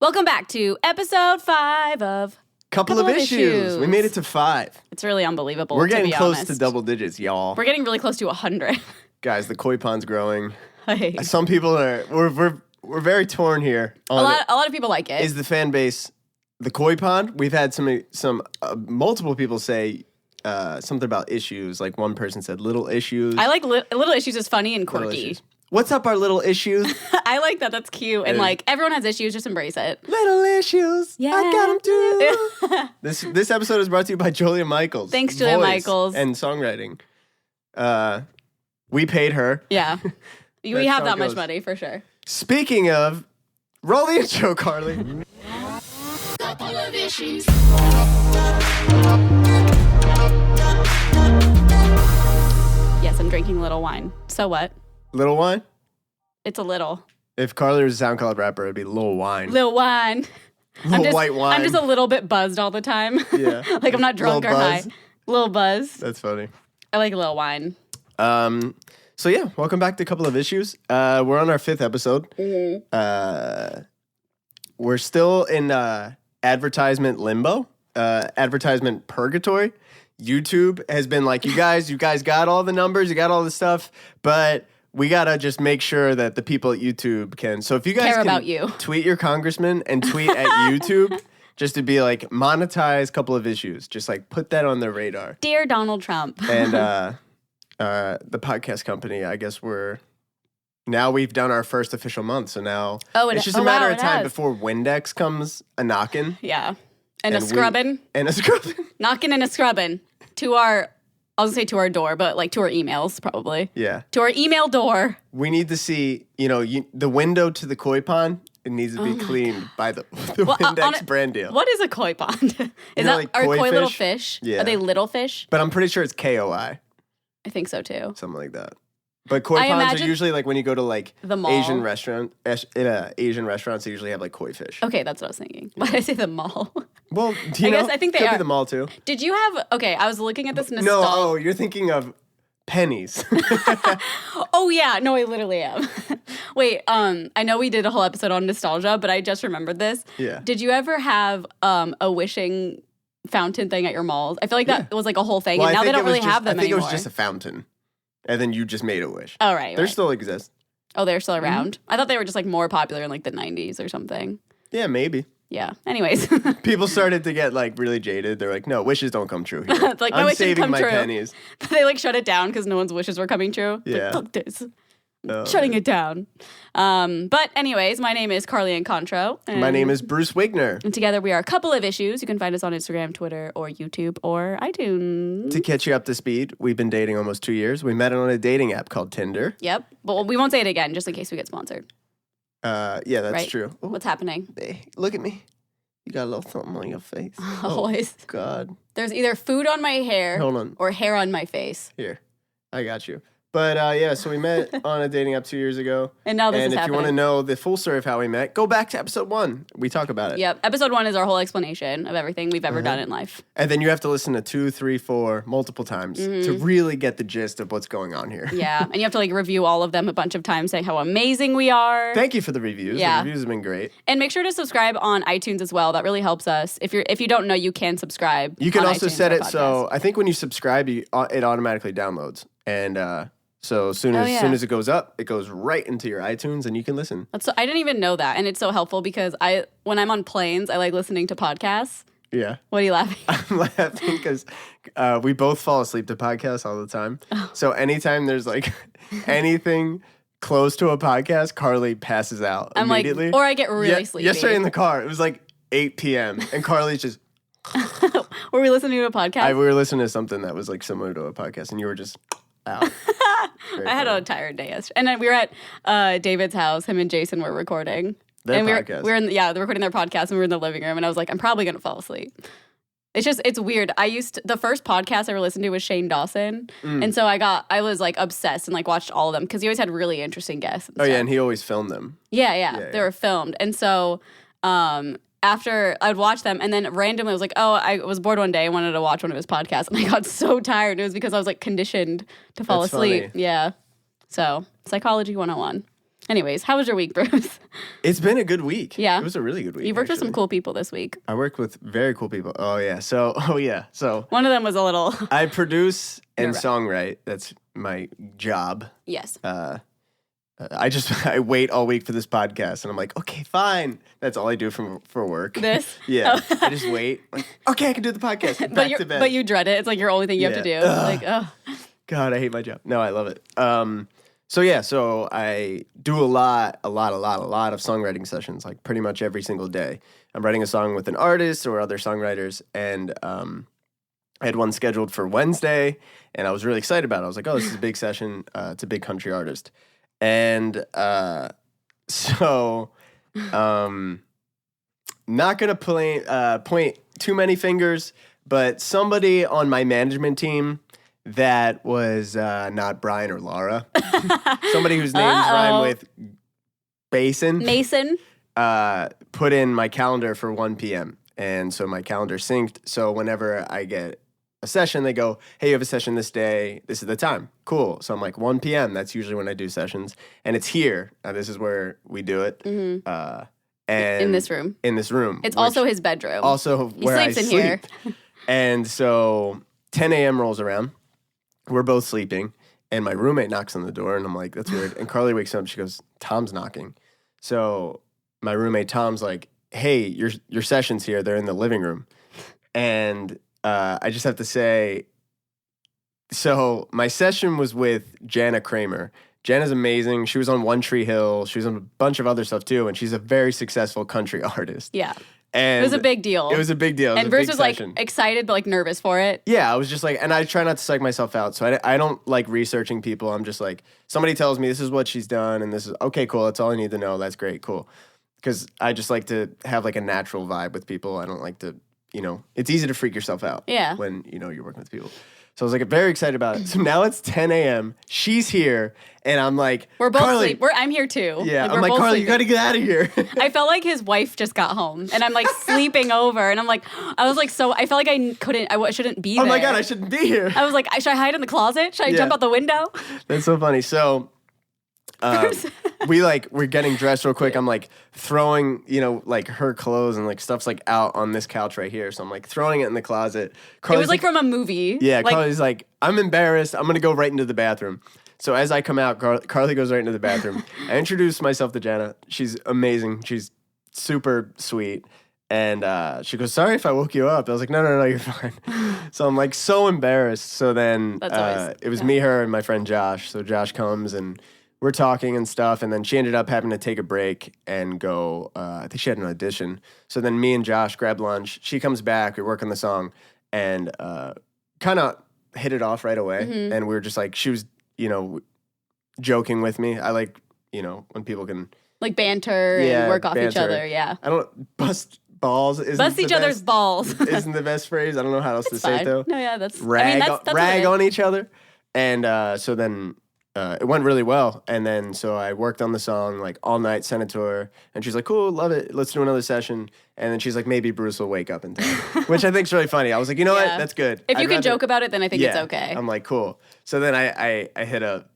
Welcome back to episode 5 of Couple of issues. We made it to 5. It's really unbelievable. We're getting close honest. to double digits, y'all. We're getting really close to 100. Guys, the koi pond's growing. Hey. Some people are. We're very torn here. A lot of people like it. Is the fan base the koi pond? We've had some multiple people say something about issues. Like one person said little issues. I like little issues is funny and quirky. What's up, our little issues? I like that. That's cute. And like everyone has issues. Just embrace it. Little issues. Yeah. I got them too. This episode is brought to you by Julia Michaels. Thanks, Julia Michaels. And songwriting. We paid her. Yeah. We have that much money for sure. Speaking of, roll the intro, Carly. Couple of issues. Yes, I'm drinking a little wine. So what? Little wine? It's a little. If Carly was a SoundCloud rapper, it'd be Lil Wine. Little wine. Little white wine. I'm just a little bit buzzed all the time. Yeah. Like I'm not drunk or high. Little buzz. That's funny. I like a little wine. So yeah, welcome back to a couple of issues. We're on our 5th episode. Mm-hmm. We're still in advertisement limbo, advertisement purgatory. YouTube has been like, you guys got all the numbers, you got all the stuff, but we gotta just make sure that the people at YouTube can. So if you guys care can about you, tweet your congressman and tweet at YouTube just to be like monetize a couple of issues, just like put that on their radar. Dear Donald Trump. And the podcast company, I guess we've done our first official month, so now it's just a matter of time before Windex comes a knocking. Yeah, and a scrubbing. Knocking and a scrubbing to our, I was gonna say to our door, but like to our emails probably. Yeah. To our email door. We need to see, the window to the koi pond. It needs to be cleaned by the Windex brand deal. What is a koi pond? Are koi little fish? Yeah. Are they little fish? But I'm pretty sure it's KOI. I think so too. Something like that. But koi ponds are usually like when you go to like the mall. Asian restaurants, they usually have like koi fish. Okay, that's what I was thinking. Why did I say the mall? Well, I think they could are. be the mall too. Did you have, I was looking at this No, you're thinking of pennies. Oh yeah, no, I literally am. Wait, I know we did a whole episode on nostalgia, but I just remembered this. Yeah. Did you ever have a wishing fountain thing at your malls? I feel like that was like a whole thing, and now they don't really have them anymore. I think it was just a fountain, and then you just made a wish. Oh, right. They still exist. Oh, they're still around? Mm-hmm. I thought they were just like more popular in like the 90s or something. Yeah, maybe. Yeah. Anyways. People started to get like really jaded. They're like, no, wishes don't come true here. Like, I'm saving my pennies. They like shut it down because no one's wishes were coming true. Yeah. Like, fuck this. Shutting it down. But anyways, my name is Carly and Contro. My name is Bruce Wigner. And together we are a couple of issues. You can find us on Instagram, Twitter, or YouTube, or iTunes. To catch you up to speed, we've been dating almost 2 years. We met on a dating app called Tinder. Yep. But we won't say it again just in case we get sponsored. Yeah, that's right? true. Ooh. What's happening? Hey, look at me. You got a little something on your face. Always. Oh, God. There's either food on my hair Hold on. or hair on my face. Here. I got you. But yeah, so we met on a dating app 2 years ago. And now this is happening. And if you want to know the full story of how we met, go back to episode 1. We talk about it. Yep. Episode 1 is our whole explanation of everything we've ever done in life. And then you have to listen to 2, 3, 4 multiple times to really get the gist of what's going on here. Yeah. And you have to like review all of them a bunch of times, saying how amazing we are. Thank you for the reviews. Yeah. The reviews have been great. And make sure to subscribe on iTunes as well. That really helps us. If you don't know, you can subscribe. You can also iTunes set it podcast. so I think when you subscribe, it automatically downloads. And so as soon as it goes up, it goes right into your iTunes and you can listen. I didn't even know that. And it's so helpful because when I'm on planes, I like listening to podcasts. Yeah. What are you laughing? I'm laughing because we both fall asleep to podcasts all the time. So anytime there's like anything close to a podcast, Carly passes out immediately. Or I get really sleepy. Yesterday in the car, it was like 8 p.m. and Carly's just... Were we listening to a podcast? We were listening to something that was like similar to a podcast and you were just out. I had a tired day yesterday. And then we were at David's house. Him and Jason were recording. Their podcast. They're recording their podcast and we were in the living room and I was like, I'm probably going to fall asleep. It's weird. The first podcast I ever listened to was Shane Dawson. And so I was like obsessed and like watched all of them because he always had really interesting guests. And yeah, and he always filmed them. Yeah. They were filmed. And so after I'd watch them and then randomly I was like, I was bored one day. I wanted to watch one of his podcasts and I got so tired. It was because I was like conditioned to fall asleep. Funny. Yeah. So Psychology 101. Anyways, how was your week, Bruce? It's been a good week. Yeah. It was a really good week. You worked with some actually. cool people this week. I worked with very cool people. Oh yeah. So One of them was a little. I produce and Nerve-wracking. songwrite. That's my job. Yes. I wait all week for this podcast, and I'm like, okay, fine. That's all I do for work. This? Yeah. Oh. I just wait. Like, okay, I can do the podcast. Back to bed. But you dread it. It's like your only thing you have to do. Yeah. Ugh. Like, oh. God, I hate my job. No, I love it. So I do a lot of songwriting sessions, like pretty much every single day. I'm writing a song with an artist or other songwriters, and I had one scheduled for Wednesday, and I was really excited about it. I was like, oh, this is a big session. It's a big country artist. And not going to point too many fingers, but somebody on my management team that was not Brian or Laura, somebody whose names rhyme with Mason. put in my calendar for 1 p.m. And so my calendar synced. So whenever I get a session, they go, hey, you have a session this day. This is the time. Cool. So I'm like, 1 p.m. That's usually when I do sessions. And it's here. This is where we do it. Mm-hmm. And In this room. In this room. It's also his bedroom. Also he where sleeps I in sleep. here. And so 10 a.m. rolls around. We're both sleeping. And my roommate knocks on the door. And I'm like, that's weird. And Carly wakes up. She goes, Tom's knocking. So my roommate Tom's like, hey, your session's here. They're in the living room. And I just have to say, so my session was with Jana Kramer. Jana's amazing. She was on One Tree Hill. She was on a bunch of other stuff too, and she's a very successful country artist. Yeah. And It was a big deal. It was a big deal. It was And a Bruce big was session. like excited but like nervous for it. Yeah, I was just like, and I try not to psych myself out. So I don't like researching people. I'm just like, somebody tells me this is what she's done, and this is, okay, cool. That's all I need to know. That's great. Cool. Because I just like to have like a natural vibe with people. I don't like to, it's easy to freak yourself out when, you're working with people. So I was like very excited about it. So now it's 10 a.m. She's here, and I'm like, We're both Carly. sleep. I'm here too. Yeah, Like, I'm we're like, both Carly, you sleeping. got to get out of here. I felt like his wife just got home, and I'm like sleeping over, and I'm like, I was like, so I felt like I shouldn't be there. Oh my God, I shouldn't be here. I was like, should I hide in the closet? Should I Yeah. jump out the window? That's so funny. So we're getting dressed real quick. I'm like throwing, like her clothes and like stuff's like out on this couch right here. So I'm like throwing it in the closet. It Carly's was like from a movie. yeah, Like, Carly's like, I'm embarrassed. I'm going to go right into the bathroom. So as I come out, Carly goes right into the bathroom. I introduce myself to Jana. She's amazing. She's super sweet. And she goes, sorry if I woke you up. I was like, no, you're fine. So I'm like so embarrassed. So then That's always- it was me, her, and my friend Josh. So Josh comes and we're talking and stuff. And then she ended up having to take a break and go, I think she had an audition. So then me and Josh grab lunch. She comes back. We work on the song and kind of hit it off right away. Mm-hmm. And we were just like, she was, joking with me. I like, when people can, like banter Yeah, and work off each banter. other. Yeah. I don't, bust balls. Isn't Bust the each other's best- balls. Isn't the best phrase. I don't know how else to say it Fine. though. No, yeah, that's Rag, that's what rag it is. on each other. And so then it went really well. And then so I worked on the song like all night, sent it to her. And she's like, cool, love it. Let's do another session. And then she's like, maybe Bruce will wake up in time. Which I think is really funny. I was like, you know what? Yeah. That's good. If you I'd can rather- joke about it, then I think it's Yeah. okay. I'm like, cool. So then I hit up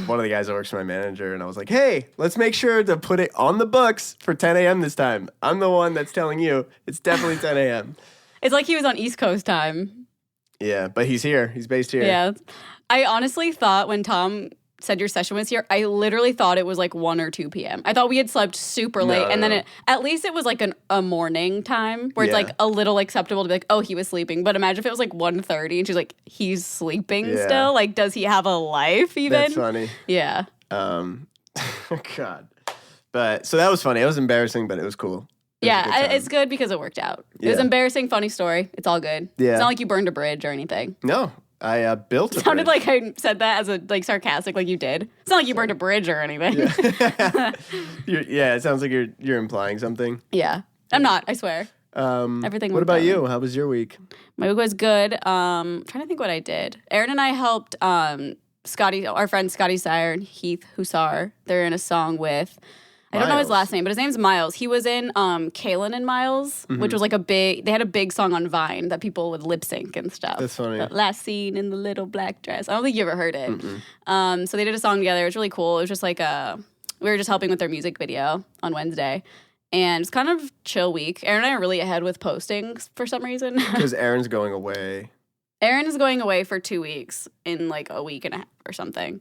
one of the guys that works for my manager, and I was like, hey, let's make sure to put it on the books for 10 a.m. this time. I'm the one that's telling you it's definitely 10 a.m. It's like he was on East Coast time. Yeah, but he's here. He's based here. Yeah. I honestly thought when Tom said your session was here, I literally thought it was like 1 or 2 p.m. I thought we had slept super late. No, and then no. at least it was like a morning time where it's Yeah. like a little acceptable to be like, oh, he was sleeping. But imagine if it was like 1:30 and she's like, he's sleeping Yeah. still? Like, does he have a life even? That's funny. Yeah. God. But so that was funny. It was embarrassing, but it was cool. It was a good Yeah, time. it's good because it worked out. It was Yeah. embarrassing, funny story. It's all good. Yeah. It's not like you burned a bridge or anything. No, I built a It sounded bridge. like I said that as a like sarcastic, like you did. It's not like you burned a bridge or anything. Yeah, it sounds like you're implying something. Yeah. I'm not, I swear. Everything What went about fine. you? How was your week? My week was good. Trying to think what I did. Aaron and I helped Scotty, our friend Scotty Sire and Heath Hussar. They're in a song with, I don't know his Miles. last name, but his name's Miles. He was in Kaylin and Miles, which was like they had a big song on Vine that people would lip sync and stuff. That's funny. The last scene in the little black dress. I don't think you ever heard it. So they did a song together. It was really cool. It was just like we were just helping with their music video on Wednesday. And it's kind of chill week. Aaron and I are really ahead with postings for some reason. Because Aaron's going away. Aaron is going away for 2 weeks in like a week and a half or something.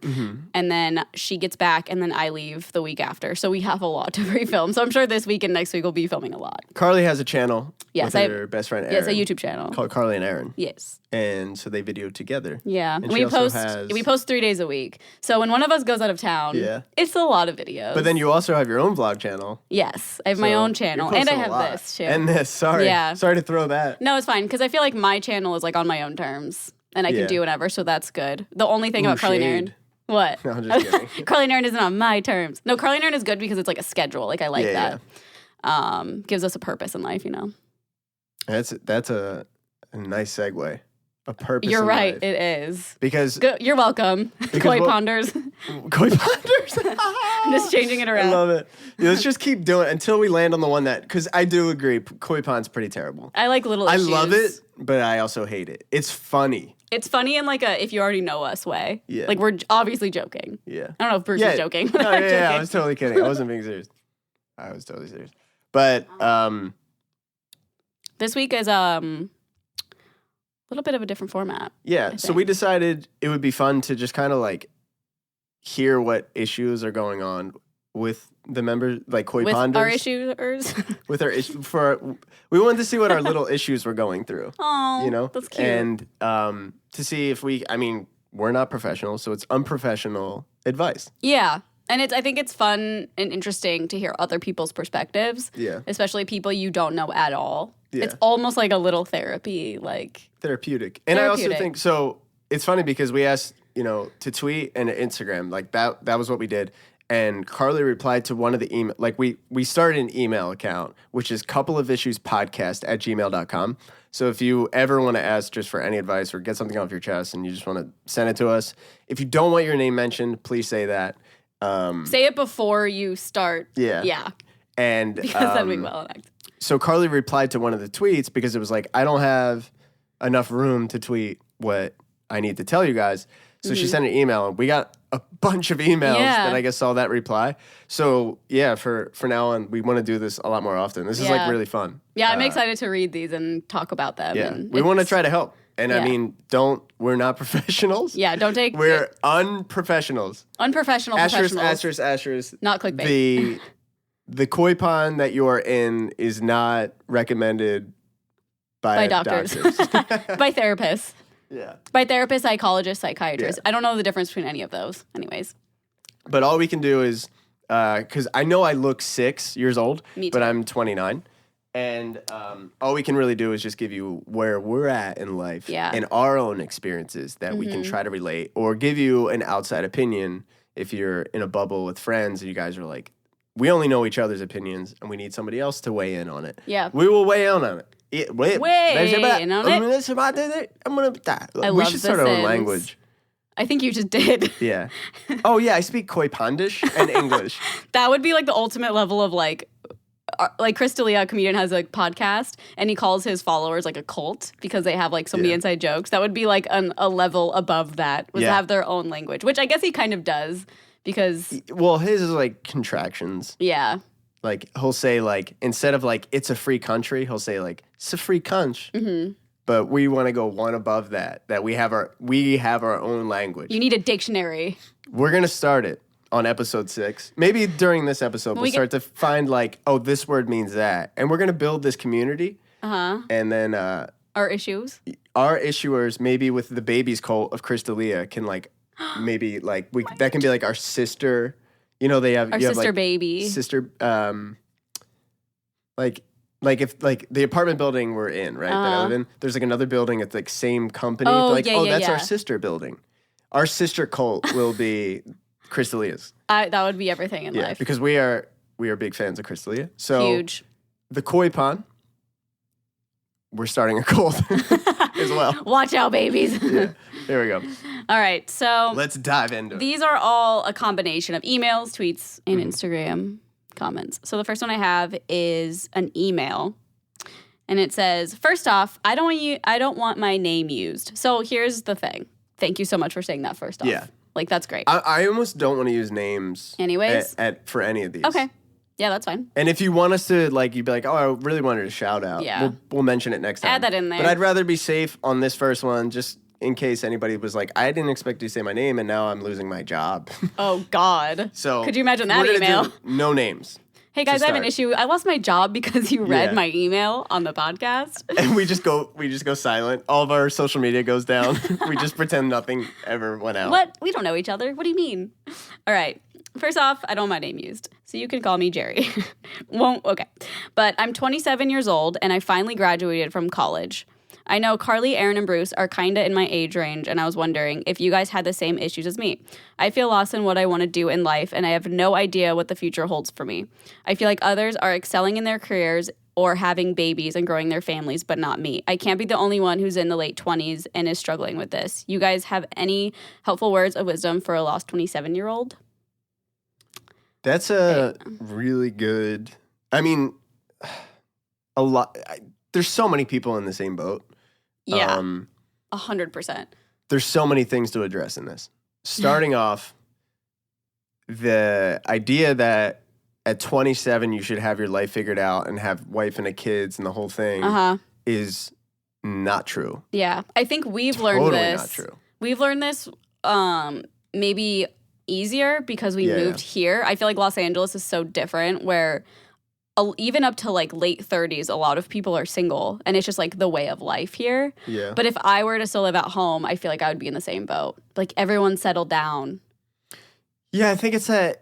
And then she gets back and then I leave the week after. So we have a lot to pre-film. So I'm sure this week and next week we'll be filming a lot. Carly has a channel Yes, with her best friend Aaron. Yes, a YouTube channel. Called Carly and Aaron. Yes. And so they video together. Yeah. And And she we also we post 3 days a week. So when one of us goes out of town, it's a lot of videos. But then you also have your own vlog channel. Yes, I have my So own channel. you're And I posting a have lot. this too. And this, sorry. Yeah. Sorry to throw that. No, it's fine because I feel like my channel is like on my own terms and I Yeah. can do whatever, so that's good. The only thing Ooh, about Carly and shade. Aaron. What? No, I'm just kidding. Carly and Aaron isn't on my terms. No, Carly and Aaron is good because it's like a schedule. Like I like Yeah, that. Gives us a purpose in life, you know. That's a nice segue. A purpose. You're in right, life. it is. Because Good. You're welcome. Koi what- ponders. Koi ponders. I'm just changing it around. I love it. Yeah, let's just keep doing it until we land on the one that, because I do agree, Koi pond's pretty terrible. I like little I issues. love it, but I also hate it. It's funny. It's funny in like a if you already know us way. Yeah. Like we're obviously joking. Yeah. I don't know if Bruce is joking. But No, I'm yeah, I joking. was totally kidding. I wasn't being serious. I was totally serious. But This week is a little bit of a different format. yeah, so we decided it would be fun to just kind of like hear what issues are going on with the members, like Koi With Ponders. our issues. With our issues. We wanted to see what our little issues were going through. Oh, You know? that's cute. And to see if we're not professionals, so it's unprofessional advice. Yeah. And I think it's fun and interesting to hear other people's perspectives. Yeah. Especially people you don't know at all. Yeah. It's almost like a little therapy. Like, Therapeutic. And I also Therapeutic. think, so it's funny because we asked, to tweet and Instagram, like that was what we did. And Carly replied to one of the email, like we started an email account, which is coupleofissuespodcast@gmail.com. So if you ever want to ask just for any advice or get something off your chest and you just want to send it to us, if you don't want your name mentioned, please say that. say it before you start. Yeah. Yeah. And Because then we will act. so Carly replied to one of the tweets because it was like, I don't have enough room to tweet what I need to tell you guys. So she sent an email and we got a bunch of emails Yeah. that I guess saw that reply. So yeah, for now on, we want to do this a lot more often. This is like Yeah. really fun. Yeah, I'm excited to read these and talk about them. Yeah. And We want to it's- try to help. And I Yeah. mean, we're not professionals. Yeah, don't take We're unprofessionals. unprofessional Asterisk, professionals. asterisk. Not clickbait. The koi pond that you are in is not recommended by doctors. By therapists. Yeah. By therapists, psychologists, psychiatrists. I don't know the difference between any of those. Anyways. But all we can do is, because I know I look 6 years old, Me but too. I'm 29. And all we can really do is just give you where we're at in life Yeah. and our own experiences that we can try to relate or give you an outside opinion if you're in a bubble with friends and you guys are like, we only know each other's opinions and we need somebody else to weigh in on it. Yeah. We will weigh in on it. Weigh in on it. We love should start our The own Sims. language. I think you just did. Yeah. Oh, yeah, I speak Koi Pondish and English. That would be like the ultimate level of like Chris D'Elia, a comedian, has a podcast and he calls his followers like a cult because they have like so many Yeah. inside jokes. That would be like a level above that, was to Yeah. have their own language, which I guess he kind of does because, Well, his is like contractions. yeah. Like he'll say like instead of like it's a free country, he'll say like it's a free country. Mm-hmm. But we want to go one above that. That we have our own language. You need a dictionary. We're gonna start it on episode 6. Maybe during this episode we'll start to find like, oh, this word means that, and we're gonna build this community. And then Our issues. our issuers, maybe with the baby's cult of Chris D'Elia, can like maybe like that can be like our sister. They have Our you have, sister like, baby. sister like if like the apartment building we're in, right, that I live in, there's like another building at like same company. Oh, like, yeah, yeah, that's our yeah. sister building. Our sister cult will be Chris D'Elia's. That would be everything in Yeah, life. because we are big fans of Chris D'Elia. So Huge. the Koi Pond, we're starting a cult as well. Watch out, babies. Yeah, there we go. All right, so Let's dive into it. these are all a combination of emails, tweets, and Mm-hmm. Instagram comments. So the first one I have is an email. And it says, first off, I don't want my name used. So here's the thing. Thank you so much for saying that first off. Yeah. Like, that's great. I almost don't want to use names. Anyways? For any of these. Okay. Yeah, that's fine. And if you want us to, like, you'd be like, oh, I really wanted a shout out. Yeah. We'll mention it next time. Add that in there. But I'd rather be safe on this first one, just in case anybody was like, I didn't expect you to say my name, and now I'm losing my job. Oh, God. So could you imagine that we're gonna email? do no names. Hey, guys, I have an issue. I lost my job because you read my email on the podcast. And we just go silent. All of our social media goes down. We just pretend nothing ever went out. What? We don't know each other. What do you mean? All right. First off, I don't want my name used, so you can call me Jerry. Okay. But I'm 27 years old, and I finally graduated from college. I know Carly, Aaron, and Bruce are kind of in my age range, and I was wondering if you guys had the same issues as me. I feel lost in what I want to do in life, and I have no idea what the future holds for me. I feel like others are excelling in their careers or having babies and growing their families, but not me. I can't be the only one who's in the late 20s and is struggling with this. You guys have any helpful words of wisdom for a lost 27-year-old? That's a really good. I mean, a lot. There's so many people in the same boat. Yeah, 100%. There's so many things to address in this. Starting off, the idea that at 27 you should have your life figured out and have wife and a kids and the whole thing is not true. Yeah, I think we've learned Totally this. not true. We've learned this maybe easier because we moved here. I feel like Los Angeles is so different where even up to like late 30s, a lot of people are single and it's just like the way of life here. Yeah. But if I were to still live at home, I feel like I would be in the same boat. Like everyone settled down. Yeah, I think it's the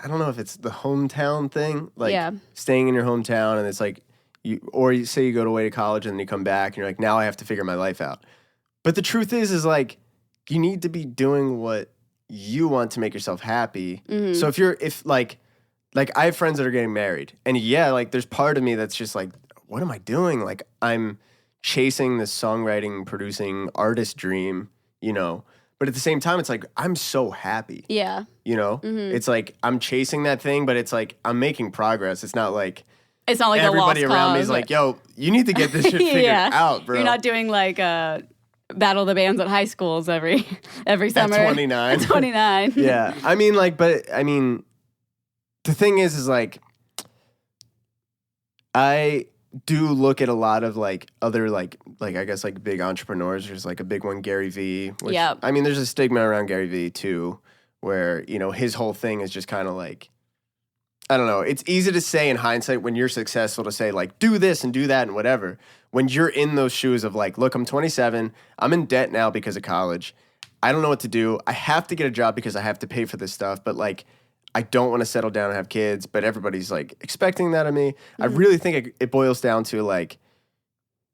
I don't know if it's the hometown thing, like staying in your hometown and it's like you say you go away to college and then you come back and you're like, now I have to figure my life out. But the truth is like you need to be doing what you want to make yourself happy. Mm-hmm. So if like I have friends that are getting married and like there's part of me that's just like, what am I doing? Like I'm chasing this songwriting, producing artist dream, but at the same time, it's like, I'm so happy. Yeah. Mm-hmm. It's like, I'm chasing that thing, but it's like, I'm making progress. It's not like everybody around me is like, yo, you need to get this shit figured out, bro. You're not doing like Battle of the Bands at high schools every summer. At 29. At 29. Yeah. I mean, the thing is like, I do look at a lot of like other like I guess like big entrepreneurs. There's like a big one, Gary Vee. Which, I mean, there's a stigma around Gary Vee too, where his whole thing is just kind of like, I don't know. It's easy to say in hindsight when you're successful to say like do this and do that and whatever. When you're in those shoes of like, look, I'm 27. I'm in debt now because of college. I don't know what to do. I have to get a job because I have to pay for this stuff. But like, I don't want to settle down and have kids, but everybody's like expecting that of me. Mm-hmm. I really think it boils down to like,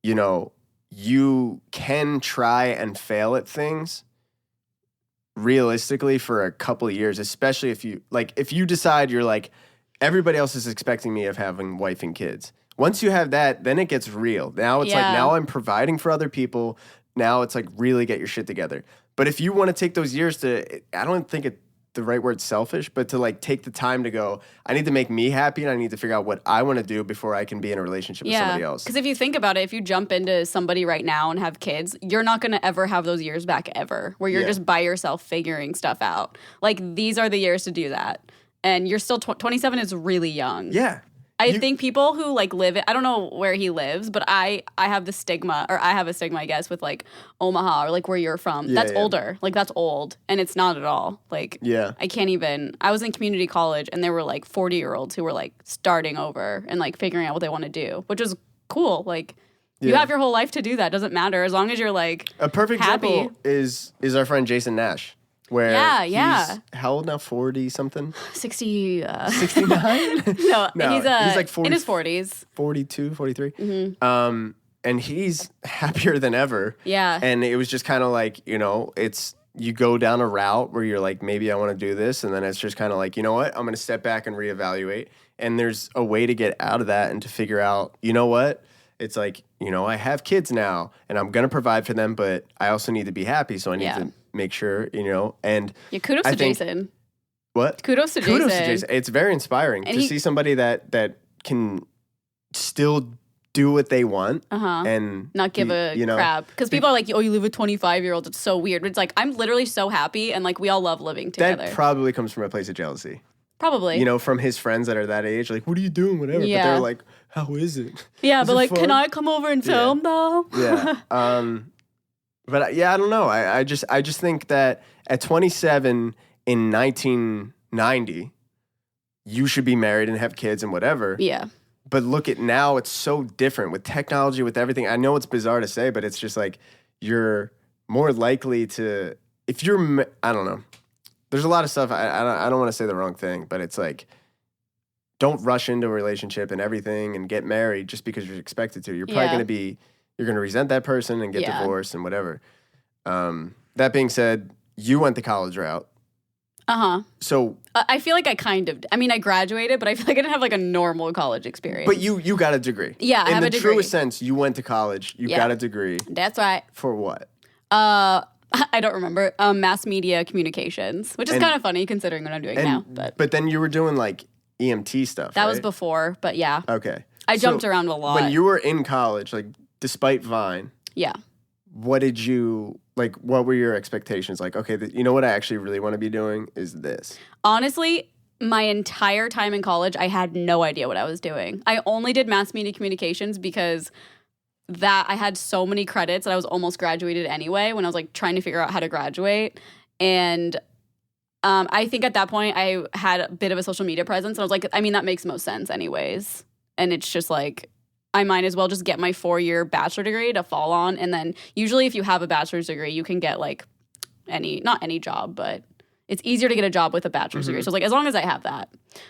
you can try and fail at things realistically for a couple of years, especially if you decide you're like, everybody else is expecting me of having wife and kids. Once you have that, then it gets real. Now it's like, now I'm providing for other people. Now it's like really get your shit together. But if you want to take those years I don't think the right word selfish, but to like take the time to go, I need to make me happy and I need to figure out what I want to do before I can be in a relationship with somebody else. Because if you think about it, if you jump into somebody right now and have kids, you're not going to ever have those years back ever where you're just by yourself figuring stuff out. Like these are the years to do that. And you're still 27 is really young. Yeah. I think people who like live I don't know where he lives, but I have the stigma, or I have a stigma, I guess, with like Omaha or like where you're from. That's older. Like that's old. And it's not at all. Like I can't even. I was in community college and there were like 40-year-olds who were like starting over and like figuring out what they want to do, which is cool. Like you have your whole life to do that. Doesn't matter as long as you're like a perfect happy. Example is our friend Jason Nash. Where he's how old now? 40 something? 69? No, he's like 40, in his 40s. 42, 43. Mm-hmm. And he's happier than ever. Yeah. And it was just kind of like, it's you go down a route where you're like, maybe I want to do this. And then it's just kind of like, you know what? I'm going to step back and reevaluate. And there's a way to get out of that and to figure out, you know what? It's like, I have kids now and I'm going to provide for them, but I also need to be happy. So I need to make sure, and kudos to Jason. What? Kudos to Jason. It's very inspiring And to he- see somebody that can still do what they want and Not give a crap. Because people are like, oh, you live with 25-year-olds. It's so weird. But it's like, I'm literally so happy, and like we all love living together. That probably comes from a place of jealousy. Probably. You know, from his friends that are that age, like, what are you doing? Whatever. Yeah. But they're like, how is it? Yeah, Is but it like, fun? can I come over and film though? Yeah. But yeah, I don't know. I just think that at 27 in 1990, you should be married and have kids and whatever. Yeah. But look at now, it's so different with technology, with everything. I know it's bizarre to say, but it's just like you're more likely to, if you're, I don't know. There's a lot of stuff. I don't want to say the wrong thing, but it's like, don't rush into a relationship and everything and get married just because you're expected to. You're probably going to you're going to resent that person and get divorced and whatever. That being said, you went the college route. So I feel like I graduated, but I feel like I didn't have like a normal college experience. But you got a degree. Yeah, I have a degree. In the truest sense, you went to college. You got a degree. That's right. For what? I don't remember. Mass media communications, which is kind of funny considering what I'm doing now. But then you were doing like EMT stuff. That right? was before, but yeah. Okay. I jumped around a lot. When you were in college, like despite Vine, what did you like? What were your expectations? Like, okay, you know what I actually really want to be doing is this. Honestly, my entire time in college, I had no idea what I was doing. I only did mass media communications because that I had so many credits that I was almost graduated anyway when I was like trying to figure out how to graduate. And I think at that point I had a bit of a social media presence. And I was like, I mean, that makes most sense anyways. And it's just like, I might as well just get my 4-year bachelor degree to fall on. And then usually if you have a bachelor's degree, you can get like not any job, but it's easier to get a job with a bachelor's degree. So it's like, as long as I have that.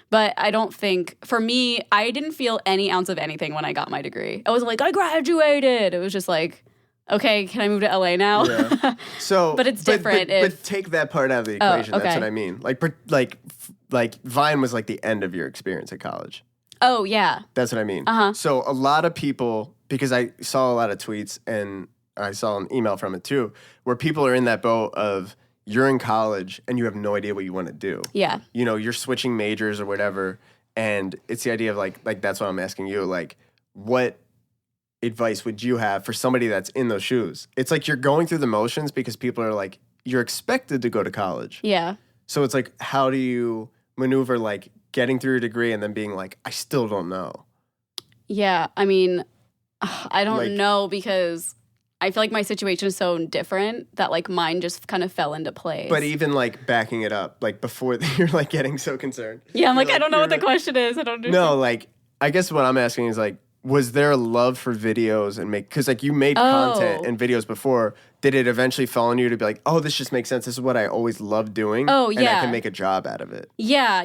But I don't think, for me, I didn't feel any ounce of anything when I got my degree. I wasn't like, I graduated. It was just like, okay, can I move to LA now? Yeah. So, but it's different. But take that part out of the equation. okay. That's what I mean. Like Vine was like the end of your experience at college. Oh, yeah. That's what I mean. So a lot of people, because I saw a lot of tweets and I saw an email from it too, where people are in that boat of, you're in college and you have no idea what you want to do. Yeah. You know, you're switching majors or whatever. And it's the idea of like that's what I'm asking you. Like, what advice would you have for somebody that's in those shoes? It's like you're going through the motions because people are like, you're expected to go to college. Yeah. So it's like, how do you maneuver like getting through your degree and then being like, I still don't know? Yeah. I mean, I don't know because I feel like my situation is so different that like mine just kind of fell into place. But even like backing it up, like before you're like getting so concerned. Yeah, I'm like, I don't know what the question is. I don't understand. No, like, I guess what I'm asking is like, was there a love for videos and because like you made content and videos before, did it eventually fall on you to be like, oh, this just makes sense. This is what I always loved doing. Oh, and yeah. I can make a job out of it. Yeah.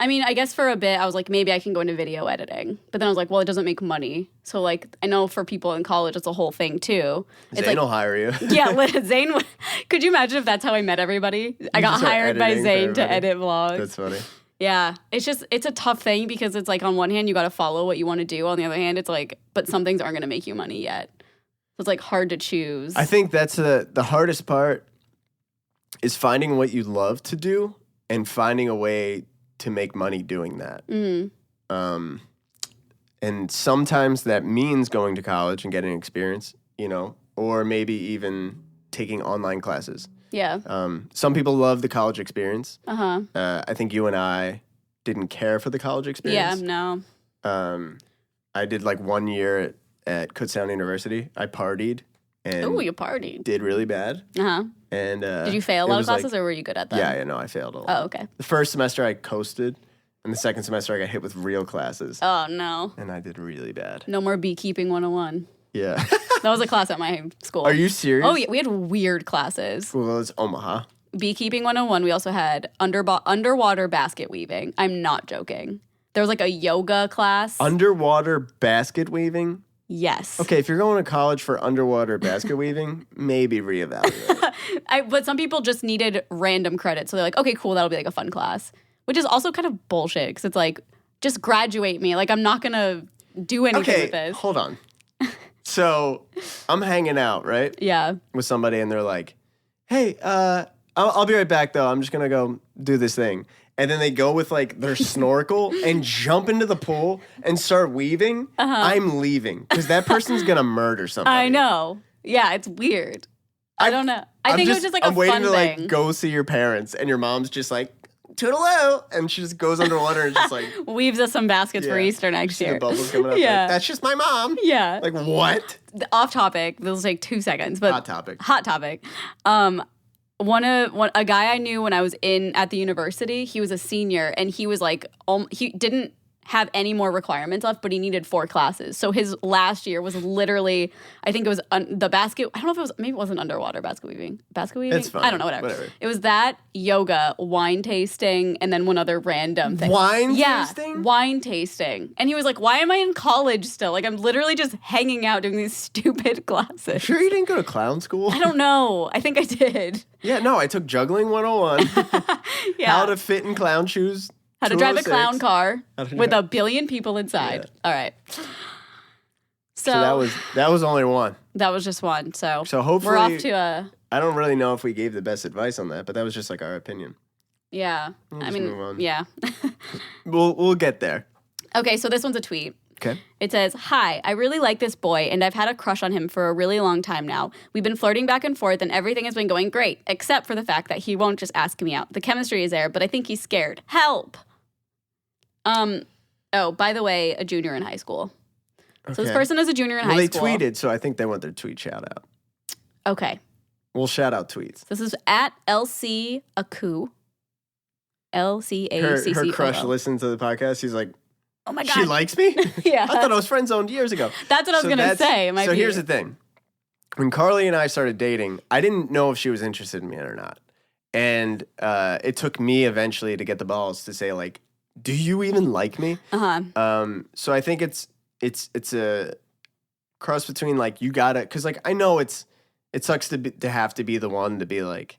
I mean, I guess for a bit I was like, maybe I can go into video editing. But then I was like, well, it doesn't make money. So like, I know for people in college, it's a whole thing too. Zane will hire you. Yeah, Zane, could you imagine if that's how I met everybody? I got hired by Zane to edit vlogs. That's funny. Yeah, it's a tough thing because it's like on one hand you got to follow what you want to do, on the other hand it's like, but some things aren't going to make you money yet. So it's like hard to choose. I think that's the hardest part is finding what you love to do and finding a way to make money doing that. Mm-hmm. And sometimes that means going to college and getting experience, you know, or maybe even taking online classes. Yeah. Some people love the college experience. I think you and I didn't care for the college experience. Yeah, no. I did like 1 year at Kutztown University. I partied and you partied. did really bad. And did you fail a lot of classes or were you good at them? Yeah, no, I failed a lot. Oh, okay. The first semester I coasted, and the second semester I got hit with real classes. Oh, no. And I did really bad. No more beekeeping 101. Yeah. That was a class at my school. Are you serious? Oh, yeah. We had weird classes. Well, it's Omaha. Beekeeping 101. We also had underwater basket weaving. I'm not joking. There was like a yoga class. Underwater basket weaving? Yes. Okay, if you're going to college for underwater basket weaving, maybe reevaluate. But some people just needed random credits. So they're like, okay, cool, that'll be like a fun class. Which is also kind of bullshit because it's like, just graduate me. Like, I'm not going to do anything with this. Hold on. So I'm hanging out, right? Yeah. With somebody and they're like, hey, I'll be right back though. I'm just going to go do this thing. and then they go with like their snorkel and jump into the pool and start weaving, I'm leaving because that person's gonna murder somebody. I know. Yeah, it's weird. I don't know. I think it was just like a I'm waiting fun to thing. like go see your parents, and your mom's just like toodaloo, and she just goes underwater and just like Weaves us some baskets for Yeah. Easter next see year. the bubbles coming up. Yeah. Like, that's just my mom. Yeah. Like what? Off topic. This will take 2 seconds, but Hot topic. A guy I knew when I was at the university, he was a senior, and he was like, he didn't have any more requirements left, but he needed 4 classes. So his last year was literally, I think it was the basket. I don't know if it was, maybe it wasn't underwater basket weaving. Basket weaving? It's fine. I don't know, whatever. It was that, yoga, wine tasting, and then one other random thing. Wine Yeah, tasting? wine tasting. And he was like, why am I in college still? Like, I'm literally just hanging out doing these stupid classes. Sure you didn't go to clown school? I don't know. I think I did. Yeah, no, I took juggling 101. Yeah. How to fit in clown shoes. How to drive a 206. clown car How to with drive- a billion people inside. Yeah. All right. So that was only one. that was just one. So hopefully we're off to a I don't really know if we gave the best advice on that, but that was just like our opinion. yeah. We'll I just mean, move on. yeah. We'll get there. Okay, so this one's a tweet. Okay. It says, "Hi, I really like this boy, and I've had a crush on him for a really long time now. We've been flirting back and forth, and everything has been going great, except for the fact that he won't just ask me out. The chemistry is there, but I think he's scared. Help!" Oh, by the way, a junior in high school. So this Okay. person is a junior in Well, high they school. tweeted, so I think they want their tweet shout out. Okay. We'll shout out tweets. This is at LC Aku. LCACCO. Her crush listens to the podcast. He's like, Oh my God. she likes me? Yeah. I thought I was friend zoned years ago. That's what I was going to say. It might So be- here's the thing. When Carly and I started dating, I didn't know if she was interested in me or not. And it took me eventually to get the balls to say, like, do you even like me? Uh-huh. So I think it's a cross between like you gotta, because like I know it sucks to have to be the one to be like,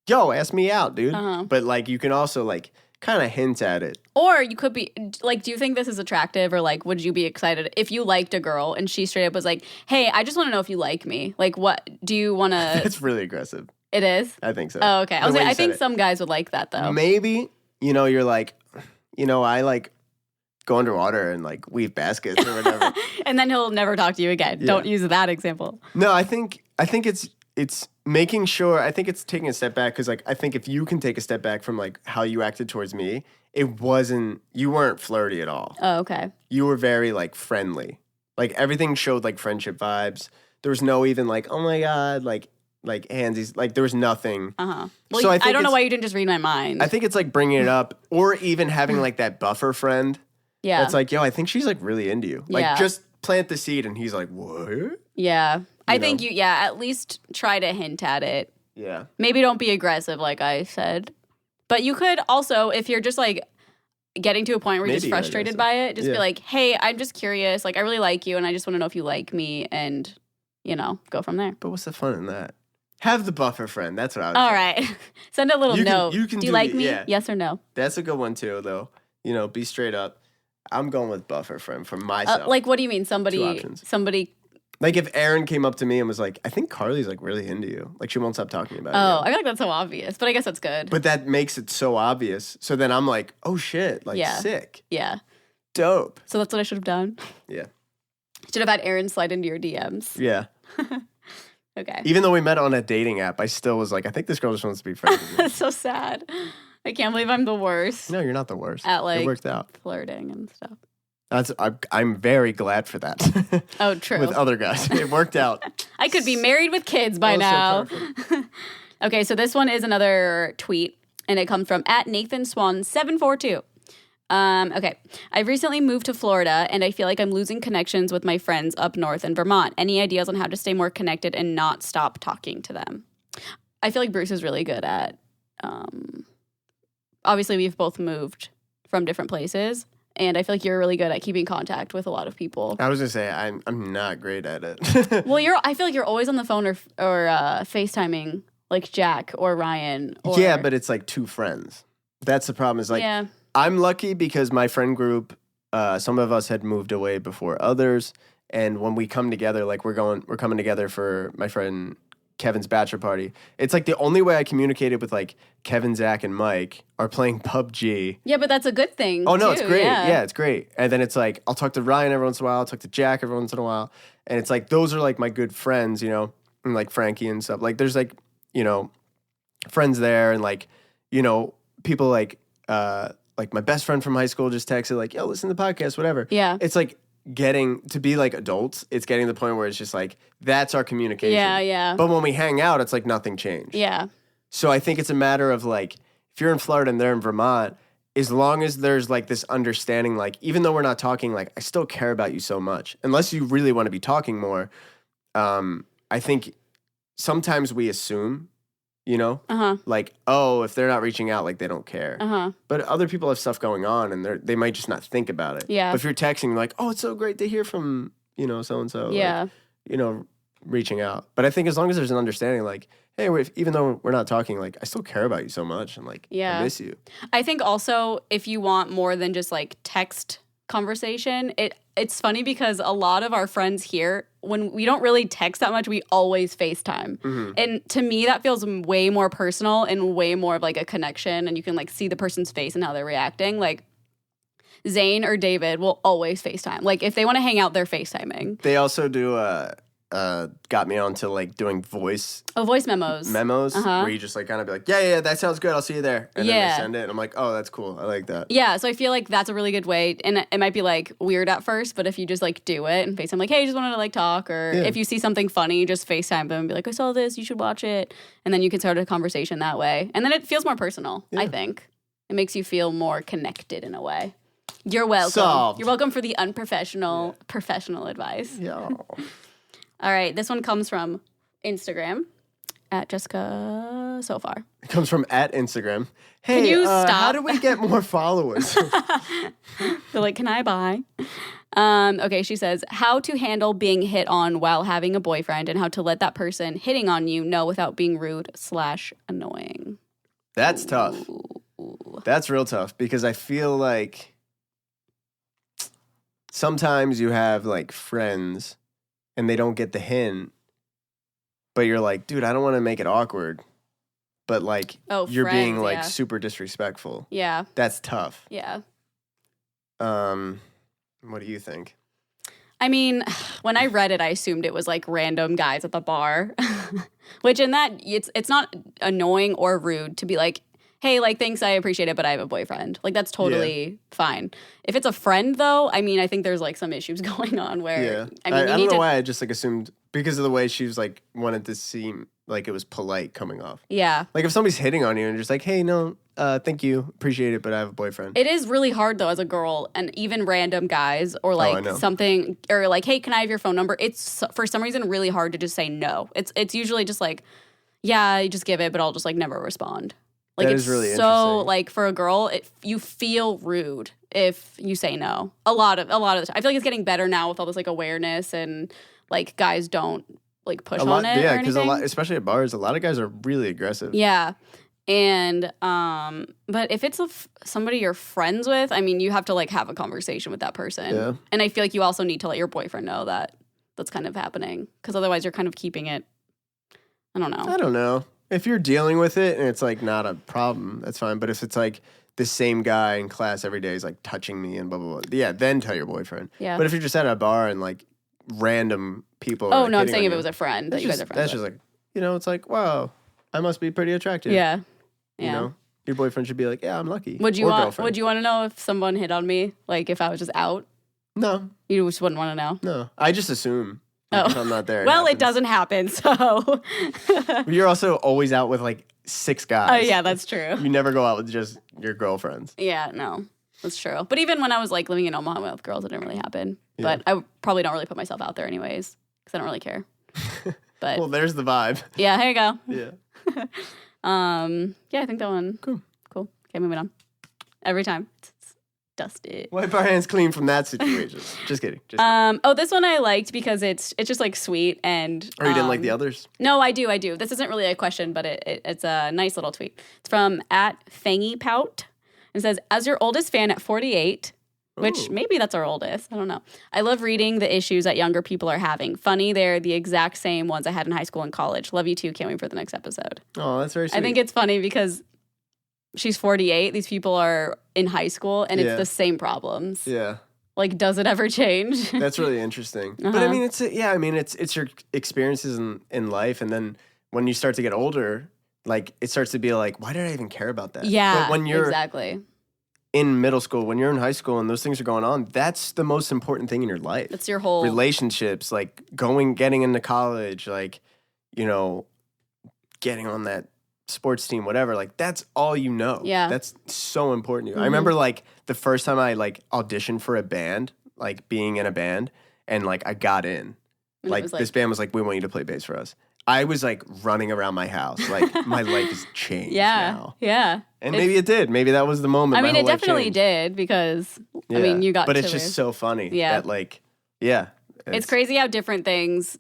yo, ask me out, dude. Uh-huh. But like you can also like kind of hint at it. Or you could be like, do you think this is attractive, or like, would you be excited if you liked a girl and she straight up was like, hey, I just want to know if you like me? Like, what do you want to? That's really aggressive. It is? I think so. Oh, okay. The way you I said think it. some guys would like that though. Maybe, you're like, I like go underwater and like weave baskets or whatever. And then he'll never talk to you again. Yeah. Don't use that example. No, I think it's making sure. I think it's taking a step back because like I think if you can take a step back from like how you acted towards me, you weren't flirty at all. Oh, okay. You were very like friendly. Like everything showed like friendship vibes. There was no even like, oh my God, like handsies. Like there was nothing. Uh-huh. Well, So I I think don't know it's- why you didn't just read my mind. I think it's like bringing it up or even having like that buffer friend. yeah. That's like, yo, I think she's like really into you. Like Yeah. just plant the seed and he's like, what? Yeah. I You think know? at least try to hint at it. Yeah. Maybe don't be aggressive, like I said. But you could also, if you're just like getting to a point where you're just Maybe frustrated aggressive. by it, just be Yeah. like, hey, I'm just curious. Like, I really like you and I just want to know if you like me, and, go from there. But what's the fun in that? Have the buffer friend. That's what I would All say. right. Send a little You can- note. you can do you do like the- me? yeah. Yes or no? That's a good one too, though. Be straight up. I'm going with buffer friend for myself. Like, what do you mean? Two Somebody, options. Like if Aaron came up to me and was like, I think Carly's like really into you. Like she won't stop talking about oh, you. I feel like that's so obvious, but I guess that's good. But that makes it so obvious. So then I'm like, oh shit, like Yeah. sick. Yeah. Dope. So that's what I should have done. Yeah. Should have had Aaron slide into your DMs. Yeah. Okay. Even though we met on a dating app, I still was like, I think this girl just wants to be friends with me. That's so sad. I can't believe I'm the worst No, you're not the worst. at like it worked out. flirting and stuff. I'm very glad for that. Oh, true. With other guys. It worked out. I could be married with kids by Oh, so now. perfect. Okay, so this one is another tweet, and it comes from @NathanSwan742. Okay. I've recently moved to Florida, and I feel like I'm losing connections with my friends up north in Vermont. Any ideas on how to stay more connected and not stop talking to them? I feel like Bruce is really good at. Obviously, we've both moved from different places, and I feel like you're really good at keeping contact with a lot of people. I was gonna say I'm not great at it. Well, I feel like you're always on the phone or FaceTiming like Jack or Ryan. Or, Yeah, but it's like two friends. That's the problem. Is like yeah. I'm lucky because my friend group, some of us had moved away before others, and when we come together, like we're coming together for my friend Kevin's bachelor party. It's like the only way I communicated with like Kevin, Zach, and Mike are playing PUBG. Yeah, but that's a good thing. Oh, no, too. it's great. Yeah. Yeah, it's great. And then it's like, I'll talk to Ryan every once in a while. I'll talk to Jack every once in a while. And it's like, those are like my good friends, you know, and like Frankie and stuff. Like, there's like, you know, friends there and like, you know, people like my best friend from high school just texted like, yo, listen to the podcast, whatever. Yeah. It's like getting to be like adults. It's getting to the point where it's just like, that's our communication. Yeah. But when we hang out, it's like nothing changed. Yeah. So I think it's a matter of like, if you're in Florida and they're in Vermont, as long as there's like this understanding, like even though we're not talking, like I still care about you so much. Unless you really want to be talking more, I think sometimes we assume, you know, like, oh, if they're not reaching out, like they don't care. But other people have stuff going on and they might just not think about it. Yeah. But if you're texting, like, oh, it's so great to hear from, you know, so-and-so. Yeah. Like, you know, reaching out. But I think as long as there's an understanding, like, hey, even though we're not talking, like, I still care about you so much and, like, I miss you. I think also if you want more than just, like, text conversation, it's funny because a lot of our friends here, when we don't really text that much, we always FaceTime. Mm-hmm. And to me, that feels way more personal and way more of, like, a connection, and you can, like, see the person's face and how they're reacting. Like, Zane or David will always FaceTime. Like, if they want to hang out, they're FaceTiming. They also do got me onto like doing voice Memos. where you just like kind of be like, yeah, that sounds good. I'll see you there. And then Yeah. they send it and I'm like, oh, that's cool. I like that. Yeah, so I feel like that's a really good way, and it might be like weird at first, but if you just like do it and FaceTime, like, hey, I just wanted to like talk, or if you see something funny, just FaceTime them and be like, I saw this, you should watch it, and then you can start a conversation that way, and then it feels more personal. I think it makes you feel more connected in a way. You're welcome. Solved. You're welcome for the unprofessional professional advice. Yeah. All right, this one comes from Instagram at Jessica so far. It comes from at Instagram. Hey, Can you stop? How do we get more followers? They're like, can I buy? Okay, she says, how to handle being hit on while having a boyfriend and how to let that person hitting on you know without being rude/annoying. That's tough. That's real tough because I feel like sometimes you have like friends and they don't get the hint, but you're like, dude, I don't want to make it awkward. But like, you're being friends, like super disrespectful. Yeah. That's tough. Yeah. What do you think? I mean, when I read it, I assumed it was like random guys at the bar, which in that it's not annoying or rude to be like, hey, like, thanks, I appreciate it, but I have a boyfriend. Like, that's totally fine. If it's a friend, though, I mean, I think there's, like, some issues going on where, I mean, I don't know why I just, like, assumed, because of the way she was, like, wanted to seem like it was polite coming off. Yeah. Like, if somebody's hitting on you and just like, hey, no, thank you, appreciate it, but I have a boyfriend. It is really hard, though, as a girl, and even random guys, or, like, something, or, like, hey, can I have your phone number? It's, for some reason, really hard to just say no. It's usually just, like, yeah, you just give it, but I'll just, like, never respond. Like, that it's is really so interesting. like for a girl, you feel rude if you say no. A lot of the time. I feel like it's getting better now with all this like awareness and like guys don't like push on it. Yeah, because especially at bars, a lot of guys are really aggressive. Yeah, and but if it's somebody you're friends with, I mean, you have to like have a conversation with that person. Yeah. And I feel like you also need to let your boyfriend know that that's kind of happening because otherwise you're kind of keeping it. I don't know. If you're dealing with it and it's like not a problem, that's fine. But if it's like the same guy in class every day is like touching me and blah, blah, blah, yeah, then tell your boyfriend. Yeah. But if you're just at a bar and like random people Oh, no, I'm saying if it was a friend that you guys are friends that's with. just like, you know, it's like, wow, I must be pretty attractive. Yeah. You know, your boyfriend should be like, yeah, I'm lucky. Would you want to know if someone hit on me? Like if I was just out? No. You just wouldn't want to know? No. I just assume. Oh. If I'm not there. Well, it doesn't happen, so. You're also always out with like 6 guys. Oh, yeah, that's true. You never go out with just your girlfriends. Yeah, no, that's true. But even when I was like living in Omaha with girls, it didn't really happen. Yeah. But I probably don't really put myself out there anyways because I don't really care. But Well, there's the vibe. yeah, here you go. Yeah. Yeah, I think that one. Cool. Okay, moving on. Every time. It's dusted. Wipe our hands clean from that situation. Just kidding. Oh, this one I liked because it's just like sweet and. Or you didn't like the others? No, I do. This isn't really a question, but it's a nice little tweet. It's from @FangyPout. It says, as your oldest fan at 48, which maybe that's our oldest. I don't know. I love reading the issues that younger people are having. Funny, they're the exact same ones I had in high school and college. Love you too. Can't wait for the next episode. Oh, that's very sweet. I think it's funny because she's 48. These people are in high school, and it's the same problems. Yeah. Like, does it ever change? That's really interesting. But I mean, it's your experiences in life, and then when you start to get older, like it starts to be like, why did I even care about that? Yeah, but when you're exactly. in middle school, when you're in high school, and those things are going on, that's the most important thing in your life. That's your whole relationships, like getting into college, like getting on that sports team, whatever. Like that's all you know. Yeah, that's so important to you. I remember like the first time I like auditioned for a band, like being in a band, and like I got in. Like this band was like, we want you to play bass for us. I was like running around my house. Like my life has changed now. Yeah. And maybe it did. Maybe that was the moment. I mean, it definitely did because, I mean, you got but to it's just so funny. Yeah. That like, yeah. It's crazy how different things,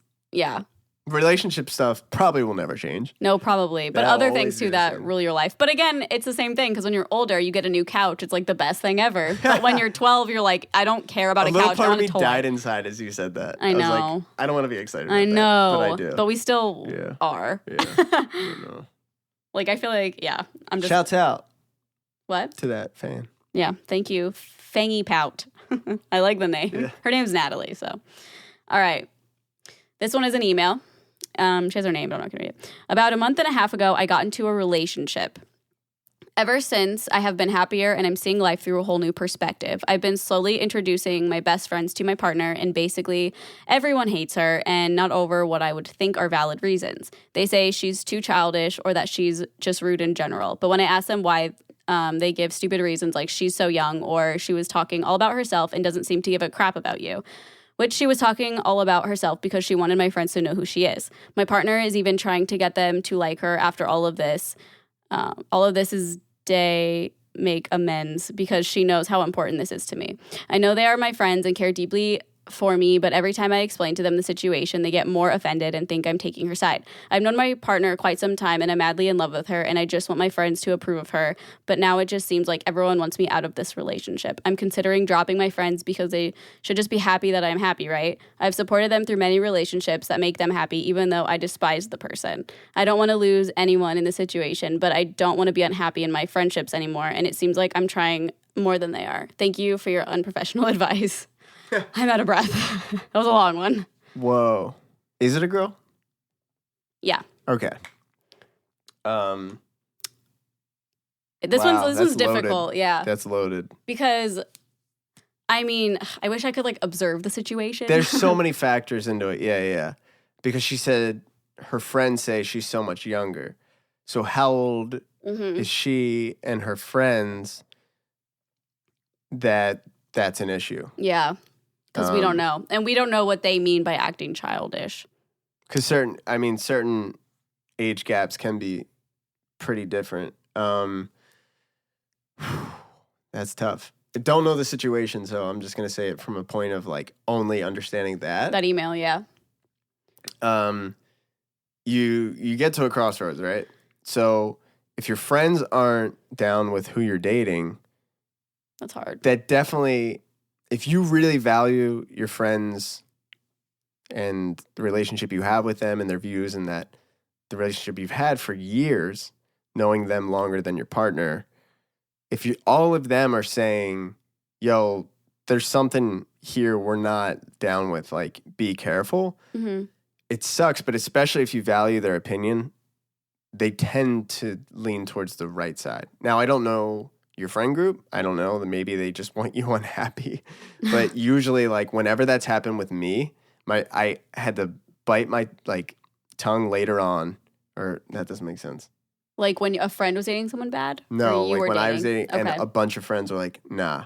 relationship stuff probably will never change. No, probably. But That'll other always things be too the that same. rule your life. But again, it's the same thing because when you're older, you get a new couch. It's like the best thing ever. But when you're 12, you're like, I don't care about a little couch. part I of want me a toy. died inside as you said that. I was know. like, I don't want to be excited about I know. that, but I do. But we still are. Yeah. I know. Like, I feel like, I'm just. Shouts out What? to that fan. Yeah. Thank you. Fangy Pout. I like the name. Yeah. Her name's Natalie. So, all right. This one is an email. She has her name, but I'm not going to read it. About a month and a half ago, I got into a relationship. Ever since, I have been happier and I'm seeing life through a whole new perspective. I've been slowly introducing my best friends to my partner, and basically everyone hates her and not over what I would think are valid reasons. They say she's too childish or that she's just rude in general. But when I ask them why, they give stupid reasons like she's so young or she was talking all about herself and doesn't seem to give a crap about you. Which she was talking all about herself because she wanted my friends to know who she is. My partner is even trying to get them to like her after all of this. All of this is they make amends because she knows how important this is to me. I know they are my friends and care deeply for me, but every time I explain to them the situation, they get more offended and think I'm taking her side. I've known my partner quite some time and I'm madly in love with her and I just want my friends to approve of her, but now it just seems like everyone wants me out of this relationship. I'm considering dropping my friends because they should just be happy that I'm happy, right? I've supported them through many relationships that make them happy, even though I despise the person. I don't want to lose anyone in this situation, but I don't want to be unhappy in my friendships anymore, and it seems like I'm trying more than they are. Thank you for your unprofessional advice. I'm out of breath. That was a long one. Whoa. Is it a girl? Yeah. Okay. This Wow, one's difficult. loaded. Yeah. That's loaded. Because, I mean, I wish I could like observe the situation. There's so many factors into it. Yeah. Because she said her friends say she's so much younger. So how old is she and her friends that's an issue? Yeah. Because we don't know. And we don't know what they mean by acting childish. Because certain age gaps can be pretty different. That's tough. I don't know the situation, so I'm just going to say it from a point of like only understanding that. That email, yeah. You get to a crossroads, right? So if your friends aren't down with who you're dating, that's hard. That definitely, if you really value your friends and the relationship you have with them and their views and that the relationship you've had for years, knowing them longer than your partner, if all of them are saying, yo, there's something here we're not down with, like, be careful, it sucks, but especially if you value their opinion, they tend to lean towards the right side. Now, I don't know your friend group. I don't know. Maybe they just want you unhappy. But usually, like, whenever that's happened with me, I had to bite my, like, tongue later on, or that doesn't make sense. Like when a friend was dating someone bad? No, or you like were when dating? I was dating, and Okay. a bunch of friends were like, nah.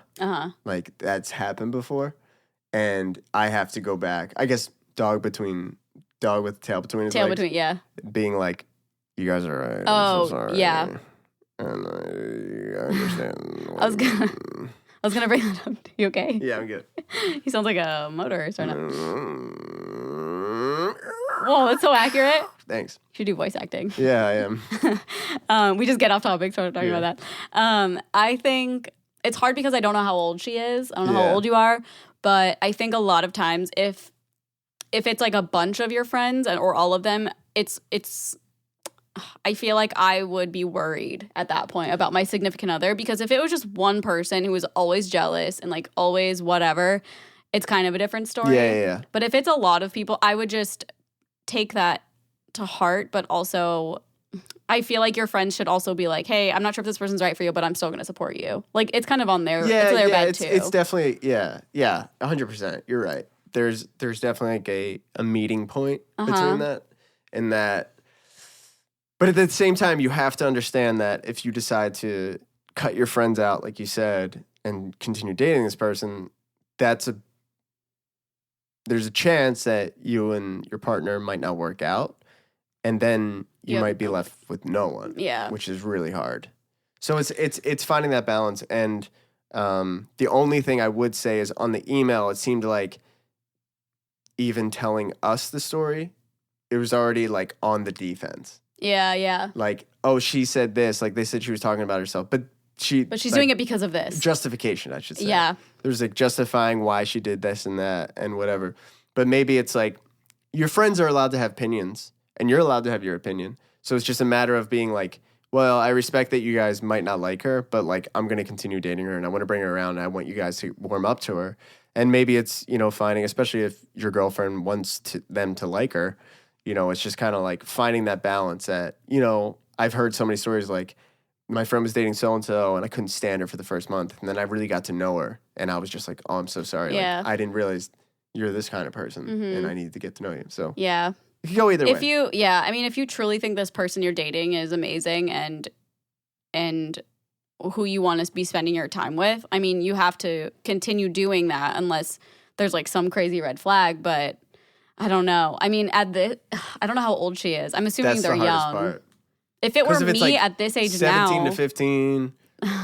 Like, that's happened before. And I have to go back. I guess dog with tail between his legs. Yeah. Being like, you guys are right. Oh, I'm so sorry. yeah. And I understand. I was gonna bring that up. You okay? Yeah, I'm good. He sounds like a motorist right now. Whoa, that's so accurate. Thanks. You should do voice acting. Yeah, I am. We just get off topic, so we're talking about that. I think it's hard because I don't know how old she is. I don't know Yeah. how old you are, but I think a lot of times if it's like a bunch of your friends or all of them, it's I feel like I would be worried at that point about my significant other, because if it was just one person who was always jealous and like always whatever, it's kind of a different story. Yeah. But if it's a lot of people, I would just take that to heart, but also I feel like your friends should also be like, hey, I'm not sure if this person's right for you, but I'm still going to support you. Like, it's kind of on their, it's their bed too. It's definitely, 100%. You're right. There's definitely like a meeting point between that and that. But at the same time, you have to understand that if you decide to cut your friends out, like you said, and continue dating this person, there's a chance that you and your partner might not work out. And then you might be left with no one. Yeah. Which is really hard. So it's finding that balance. And the only thing I would say is on the email, it seemed like even telling us the story, it was already like on the defense. Yeah. Like, oh, she said this. Like they said she was talking about herself. But she's like, doing it because of this. Justification, I should say. Yeah. There's like justifying why she did this and that and whatever. But maybe it's like your friends are allowed to have opinions and you're allowed to have your opinion. So it's just a matter of being like, well, I respect that you guys might not like her, but like I'm going to continue dating her and I want to bring her around and I want you guys to warm up to her. And maybe it's, finding, especially if your girlfriend wants them to like her, it's just kind of like finding that balance that, I've heard so many stories like my friend was dating so-and-so and I couldn't stand her for the first month. And then I really got to know her and I was just like, oh, I'm so sorry. Yeah. Like, I didn't realize you're this kind of person and I needed to get to know you. So yeah. It could go either way. If you truly think this person you're dating is amazing and who you want to be spending your time with, I mean, you have to continue doing that unless there's like some crazy red flag. But I don't know. I mean, I don't know how old she is. I'm assuming they're the young. Part. If it were if it's me like at this age 17 now, to 15,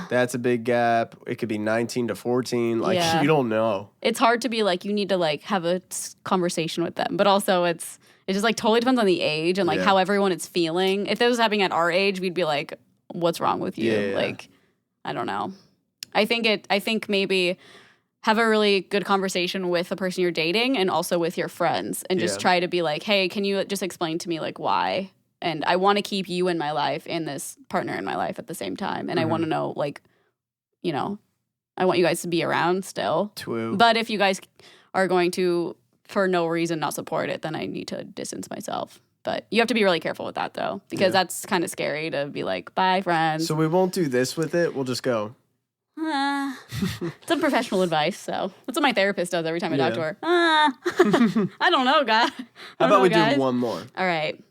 that's a big gap. It could be 19 to 14. Like, you don't know. It's hard to be like, you need to like have a conversation with them. But also it just like totally depends on the age and like how everyone is feeling. If this was happening at our age, we'd be like, what's wrong with you? Yeah. Like, I don't know. I think maybe have a really good conversation with the person you're dating and also with your friends and just try to be like, hey, can you just explain to me like why? And I want to keep you in my life and this partner in my life at the same time. And I want to know like, I want you guys to be around still. True. But if you guys are going to, for no reason, not support it, then I need to distance myself. But you have to be really careful with that, though, because that's kind of scary to be like, bye, friends. So we won't do this with it. We'll just go. It's unprofessional advice, so that's what my therapist does every time I talk to her. I don't know, guys. How about we do one more? All right.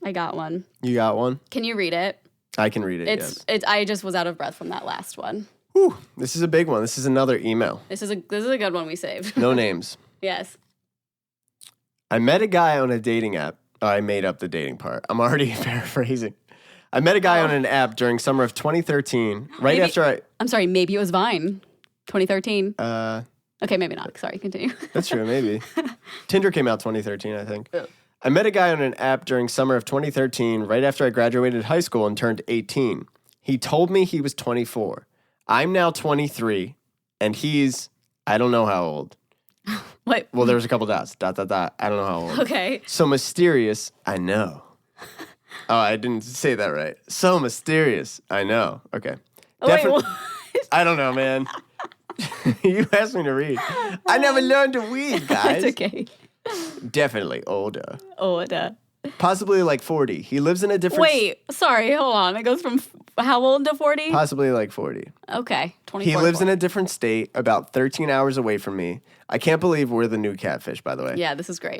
I got one. You got one? Can you read it? I can read it, yes. I just was out of breath from that last one. Whew, this is a big one. This is another email. This is a good one we saved. No names. Yes. I met a guy on a dating app. Oh, I made up the dating part. I'm already paraphrasing. I met a guy on an app during summer of 2013, I'm sorry, maybe it was Vine. 2013. Okay, maybe not. Sorry, continue. That's true, maybe. Tinder came out 2013, I think. Yeah. I met a guy on an app during summer of 2013, right after I graduated high school and turned 18. He told me he was 24. I'm now 23, and he's, I don't know how old. What? Well, there was a couple dots. ... I don't know how old. Okay. So mysterious, I know. Oh, I didn't say that right. So mysterious, I know. Okay. Wait, what? I don't know, man. You asked me to read. I never learned to read, guys. It's okay. Definitely older. Older. Possibly like 40. He lives in a different... Wait, sorry, hold on. It goes from how old to 40? Possibly like 40. Okay, 24. He lives in a different state, about 13 hours away from me. I can't believe we're the new catfish, by the way. Yeah, this is great.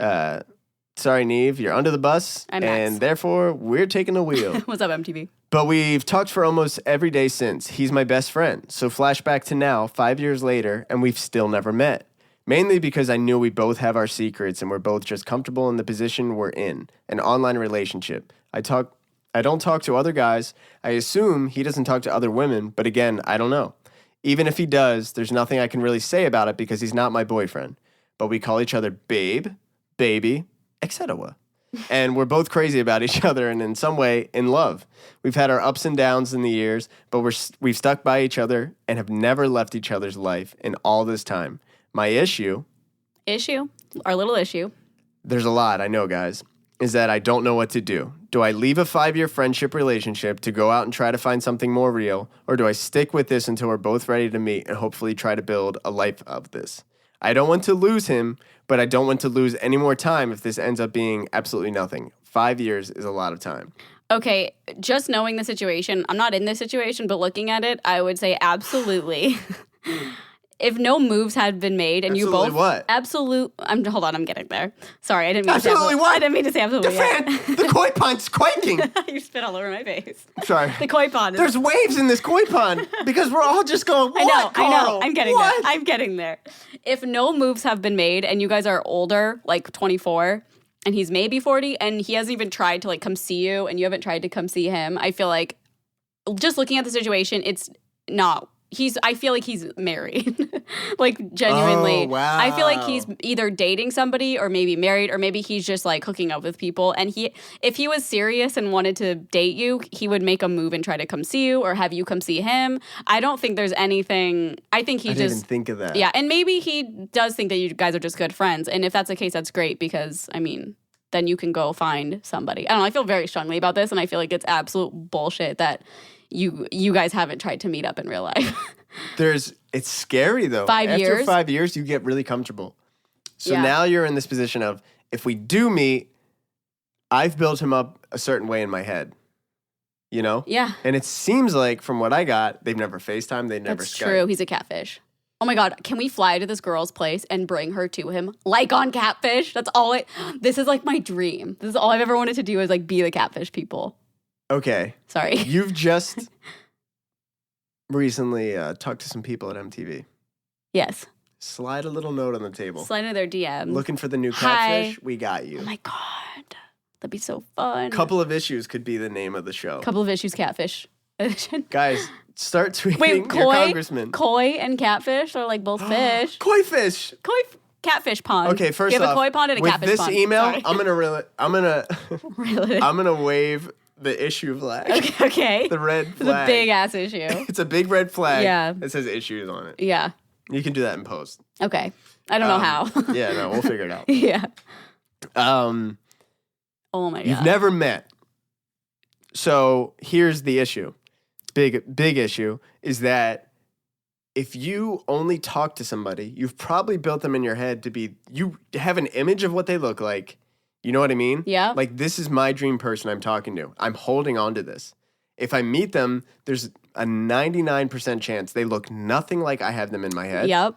Sorry, Neve, you're under the bus, I'm Max. and therefore we're taking the wheel. What's up, MTV? But we've talked for almost every day since. He's my best friend. So flashback to now, 5 years later, and we've still never met. Mainly because I knew we both have our secrets and we're both just comfortable in the position we're in, an online relationship. I don't talk to other guys. I assume he doesn't talk to other women, but again, I don't know. Even if he does, there's nothing I can really say about it because he's not my boyfriend. But we call each other babe, baby, etc. and we're both crazy about each other and in some way in love. We've had our ups and downs in the years, but we've stuck by each other and have never left each other's life in all this time. My issue, our little issue, there's a lot, I know, guys, is that I don't know what to do. Do I leave a 5-year friendship relationship to go out and try to find something more real, or do I stick with this until we're both ready to meet and hopefully try to build a life of this? I don't want to lose him, but I don't want to lose any more time if this ends up being absolutely nothing. 5 years is a lot of time. Okay, just knowing the situation, I'm not in this situation, but looking at it, I would say absolutely. If no moves had been made and Absolutely you both what? Hold on, I'm getting there. Sorry, I didn't mean Absolutely to say what? I didn't mean to say absolutely. The fan, the koi pond's quaking. You spit all over my face. Sorry. The koi pond. There's waves in this koi pond because we're all just going, I know. Carl? I'm getting what? there. I'm getting there. If no moves have been made and you guys are older, like 24, and he's maybe 40, and he hasn't even tried to like come see you, and you haven't tried to come see him, I feel like just looking at the situation, it's not. I feel like he's married. Like, genuinely. Oh, wow. I feel like he's either dating somebody or maybe married, or maybe he's just like hooking up with people. And if he was serious and wanted to date you, he would make a move and try to come see you or have you come see him. I don't think there's anything. I think he I just. didn't even think of that. Yeah. And maybe he does think that you guys are just good friends. And if that's the case, that's great because, I mean, then you can go find somebody. I don't know. I feel very strongly about this, and I feel like it's absolute bullshit that you guys haven't tried to meet up in real life. It's scary though. 5 years. After 5 years, you get really comfortable. So Yeah. now you're in this position of, if we do meet, I've built him up a certain way in my head, you know? Yeah. And it seems like from what I got, they've never FaceTime, they've never That's Skype. true. He's a catfish. Oh my God. Can we fly to this girl's place and bring her to him? Like on Catfish? That's all this is like my dream. This is all I've ever wanted to do is like be the catfish people. Okay. Sorry. You've just recently talked to some people at MTV. Yes. Slide a little note on the table. Slide into their DM. Looking for the new Hi. catfish? We got you. Oh my God. That'd be so fun. Couple of Issues could be the name of the show. Couple of issues catfish. Guys, start tweeting Wait, your koi, congressman. koi and catfish are like both fish. Koi fish. Catfish pond. Okay, first you have off, a koi pond and a with catfish this pond. email, Sorry. I'm gonna Really? I'm gonna wave the issue flag. Okay. The red It's a flag. big ass issue. It's a big red flag. Yeah. That says issues on it. Yeah. You can do that in post. Okay. I don't know how. Yeah, no, we'll figure it out. Yeah. Um, Oh my God. you've never met. So here's the issue. Big issue is that if you only talk to somebody, you've probably built them in your head to be, you have an image of what they look like. You know what I mean? Yeah. Like, this is my dream person I'm talking to. I'm holding on to this. If I meet them, there's a 99% chance they look nothing like I have them in my head. Yep.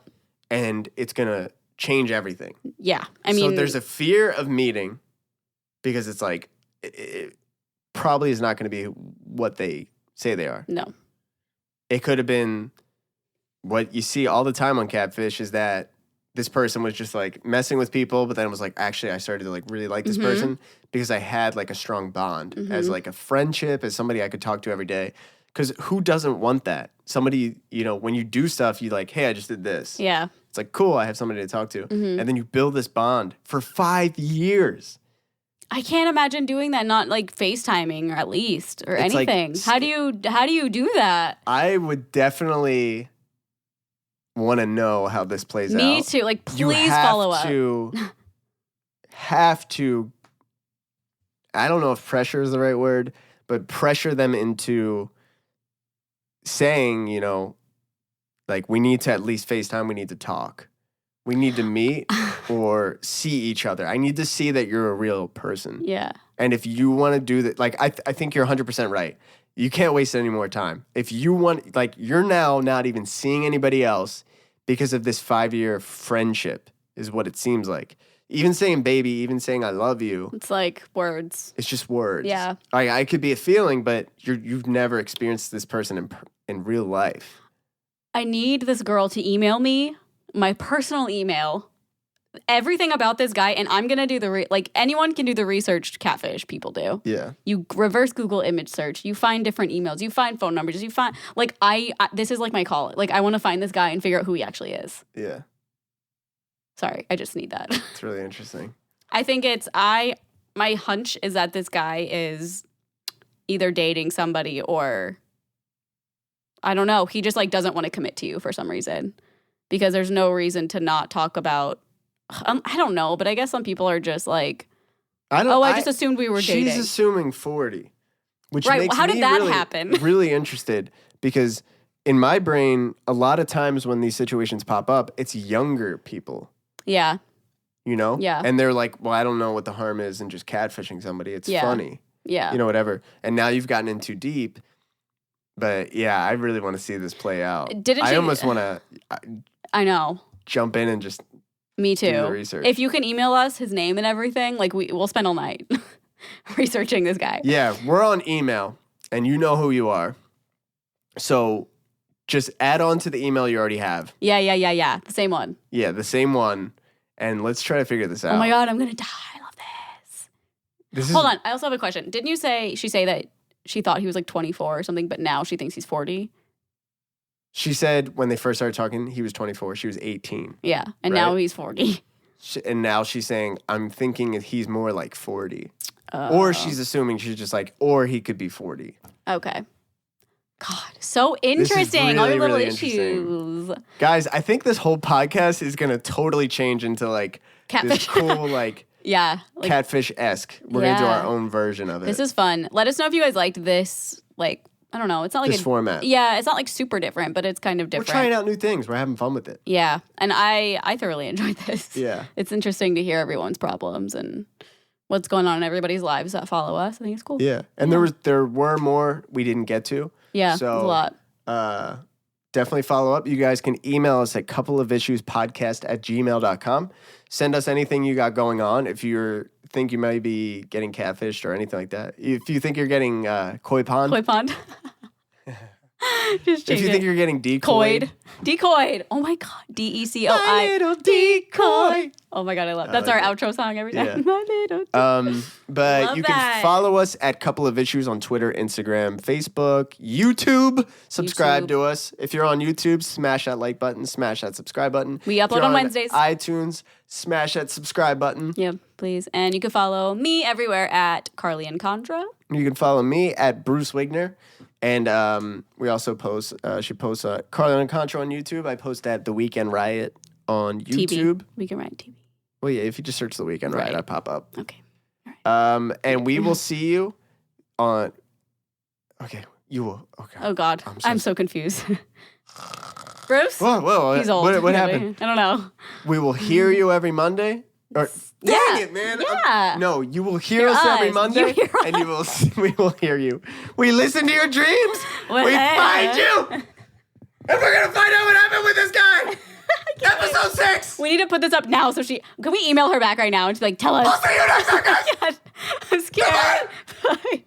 And it's going to change everything. Yeah. I mean, so there's a fear of meeting because it's like, it probably is not going to be what they say they are. no. It could have been what you see all the time on Catfish is that this person was just like messing with people, but then it was like, actually, I started to like really like this person because I had like a strong bond as like a friendship, as somebody I could talk to every day. Because who doesn't want that? Somebody, you know, when you do stuff, you like, hey, I just did this. Yeah. It's like, cool, I have somebody to talk to. And then you build this bond for 5 years. I can't imagine doing that, not like FaceTiming or at least or It's like anything. How do you do that? I would definitely want to know how this plays out. Me too. Like, You please have follow up. have to, I don't know if pressure is the right word, but pressure them into saying, you know, like, we need to at least FaceTime, we need to talk. We need to meet or see each other. I need to see that you're a real person. Yeah. And if you want to do that, like, I think you're 100% right. You can't waste any more time. If you want, like, you're now not even seeing anybody else because of this 5-year friendship is what it seems like. Even saying baby, even saying I love you, It's like words. it's just words. Yeah. I could be a feeling, but you've never experienced this person in real life. I need this girl to email me my personal email, everything about this guy, and I'm gonna do like anyone can do the research Catfish people do. Yeah. You reverse Google image search. You find different emails. You find phone numbers. You find like I this is like my call. Like I want to find this guy and figure out who he actually is. Yeah. Sorry, I just need that. It's really interesting. I think my hunch is that this guy is either dating somebody or I don't know. He just like doesn't want to commit to you for some reason because there's no reason to not talk about. I don't know, but I guess some people are just like, I just assumed we were dating. She's assuming 40, which right. makes How did me that really, happen? really interested because in my brain, a lot of times when these situations pop up, it's younger people. Yeah. You know? Yeah. And they're like, well, I don't know what the harm is in just catfishing somebody. It's funny. Yeah. You know, whatever. And now you've gotten in too deep. But yeah, I really want to see this play out. I almost want to I know. Jump in and just Me too. do the research. If you can email us his name and everything, like we'll spend all night researching this guy. Yeah, we're on email and you know who you are. So just add on to the email you already have. Yeah. The same one. Yeah, the same one. And let's try to figure this out. Oh my God, I'm going to die. I love this. Hold on. I also have a question. Didn't you say that she thought he was like 24 or something, but now she thinks he's 40? She said when they first started talking, he was 24. She was 18. Yeah. And now he's 40. And now she's saying, I'm thinking he's more like 40. Or she's assuming she's just like, or he could be 40. Okay. God, so interesting. Really, all your little really issues. Guys, I think this whole podcast is going to totally change into like Catfish. this cool like Yeah. Like, catfish-esque. We're going to do our own version of it. This is fun. Let us know if you guys liked this, like, I don't know. It's not like this format. Yeah, it's not like super different, but it's kind of different. We're trying out new things. We're having fun with it. Yeah. And I thoroughly enjoyed this. Yeah. It's interesting to hear everyone's problems and what's going on in everybody's lives that follow us. I think it's cool. Yeah. And there were more we didn't get to. Yeah, so, it's a lot. Definitely follow up. You guys can email us at coupleofissuespodcast@gmail.com. Send us anything you got going on. If you think you might be getting catfished or anything like that. If you think you're getting koi pond. Koi pond. Just if you think you're getting decoyed. Decoyed. Oh my God. DECOI. My little decoy. Oh my God, I love that's our outro song every time. Yeah. My little But Love you that. can follow us at Couple of Issues on Twitter, Instagram, Facebook, YouTube. Subscribe to us. If you're on YouTube, smash that like button, smash that subscribe button. We If upload you're on Wednesdays. iTunes, smash that subscribe button. Yeah, please. And you can follow me everywhere at Carly and Contra. You can follow me at Bruce Wigner. And we also post, she posts Carly and Contra on YouTube. I post at The Weekend Riot on YouTube. TV. We can write TV. Well, yeah, if you just search The Weekend Riot, I pop up. Okay. All right. And we will see you on. Okay, you will. Okay. Oh God, I'm so confused. Bruce? Whoa! He's old. What happened? I don't know. We will hear you every Monday. Or, dang it, man! Yeah. No, you will hear us every Monday, You hear and we will hear you. We listen to your dreams. We find you, and we're gonna find out what happened with this guy. Episode 6. We need to put this up now. So can we email her back right now and she's like, tell us? I'll see you next time, guys. I'm scared. Bye.